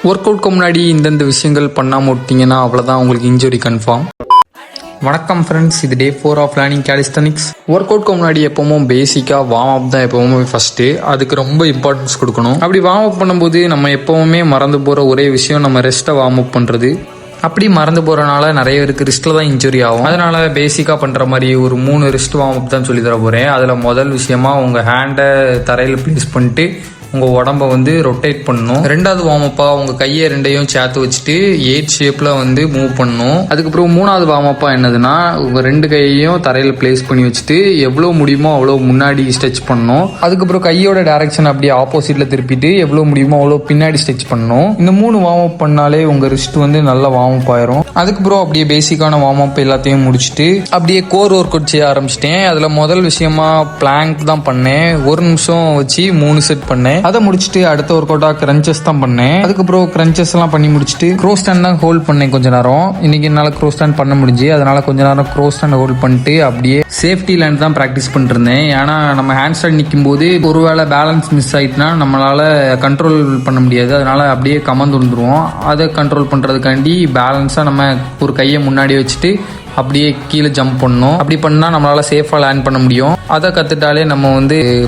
Work அவுட்க்கு முன்னாடி இந்தந்த விஷயங்கள் பண்ணாமல் விட்டிங்கன்னா அவ்வளோதான் உங்களுக்கு இன்ஜுரி கன்ஃபார்ம். வணக்கம் ஃப்ரெண்ட்ஸ், இது டே 4 ஆஃப் லேர்னிங் கேலிஸ்தனிக்ஸ். ஒர்க் அவுட்க்கு முன்னாடி எப்பவும் பேசிக்காக வார்ம் அப் தான் எப்பவுமே ஃபஸ்ட்டு. அதுக்கு ரொம்ப இம்பார்ட்டன்ஸ் கொடுக்கணும். அப்படி வார்ம் அப் பண்ணும்போது நம்ம எப்பவுமே மறந்து போகிற ஒரே விஷயம் நம்ம ரெஸ்ட்டை வார்ம் அப் பண்ணுறது. அப்படி மறந்து போகிறனால நிறைய பேருக்கு ரிஸ்ட்டில் தான் இன்ஜுரி ஆகும். அதனால் பேசிக்காக பண்ணுற மாதிரி ஒரு 3 ரிஸ்ட் வார்ம் அப் தான் சொல்லி தர போகிறேன். அதில் முதல் விஷயமா உங்கள் ஹேண்டை தரையில் ப்ளேஸ் பண்ணிட்டு உங்கள் உடம்பை ரொட்டேட் பண்ணணும். ரெண்டாவது வார்ம் அப்பாக உங்கள் கையை ரெண்டையும் சேர்த்து வச்சுட்டு 8 ஷேப்பில் மூவ் பண்ணணும். அதுக்கப்புறம் மூணாவது வார்ம் அப்பா என்னதுன்னா, உங்கள் 2 கையையும் தரையில் பிளேஸ் பண்ணி வச்சுட்டு எவ்வளோ முடியுமோ அவ்வளோ முன்னாடி ஸ்ட்ரெச் பண்ணணும். அதுக்கப்புறம் கையோட டைரக்ஷன் அப்படியே ஆப்போசிட்டில் திருப்பிட்டு எவ்வளோ முடியுமோ அவ்வளோ பின்னாடி ஸ்ட்ரெச் பண்ணணும். இந்த 3 வார்ம் அப் பண்ணாலே உங்கள் ரிஸ்ட் நல்லா வார்ம் அப் ஆயிரும். அதுக்கப்புறம் அப்படியே பேசிக்கான வார்ம் அப் எல்லாத்தையும் முடிச்சுட்டு அப்படியே கோர் ஒர்க் அவுட் செய்ய ஆரம்பிச்சிட்டேன். அதில் முதல் விஷயமா பிளாங்க் தான் பண்ணேன். 1 நிமிஷம் வச்சு 3 செட் பண்ணேன். அதை முடிச்சுட்டு அடுத்த ஒர்க் அவுட்டா கிரன்ச்சஸ் தான் பண்ணேன். அதுக்கப்புறம் கிரன்ச்சஸ் எல்லாம் பண்ணி முடிச்சுட்டு க்ரோ ஸ்டாண்ட் தான் ஹோல்ட் பண்ணேன் கொஞ்ச நேரம். இன்னைக்கு என்னால் க்ரோ ஸ்டாண்ட் பண்ண முடிஞ்சு, அதனால கொஞ்ச நேரம் க்ரோ ஸ்டாண்ட் ஹோல்ட் பண்ணிட்டு அப்படியே சேஃப்டி லேண்ட் தான் ப்ராக்டிஸ் பண்ணிட்டு இருந்தேன். ஏன்னா நம்ம ஹேண்ட் ஸ்டாண்ட் நிற்கும் போது ஒருவேளை பேலன்ஸ் மிஸ் ஆயிட்டுனா நம்மளால கண்ட்ரோல் பண்ண முடியாது. அதனால அப்படியே கமந்து விழுந்துருவோம். அதை கண்ட்ரோல் பண்றதுக்காண்டி பேலன்ஸா நம்ம ஒரு கையை முன்னாடி வச்சுட்டு அப்படியே கீழே ஜம்ப் பண்ணணும். அப்படி பண்ணால் நம்மளால் சேஃபாக லேண்ட் பண்ண முடியும். அதை கற்றுட்டாலே நம்ம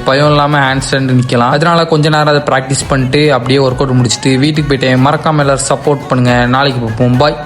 பயம் இல்லாமல் ஹேண்ட் ஸ்டாண்டு நிற்கலாம். அதனால கொஞ்ச நேரம் அதை ப்ராக்டிஸ் பண்ணிட்டு அப்படியே ஒர்க் அவுட் முடிச்சுட்டு வீட்டுக்கு போயிட்டேன். மறக்காமல் எல்லாரும் சப்போர்ட் பண்ணுங்கள். நாளைக்கு பார்ப்போம். பாய்.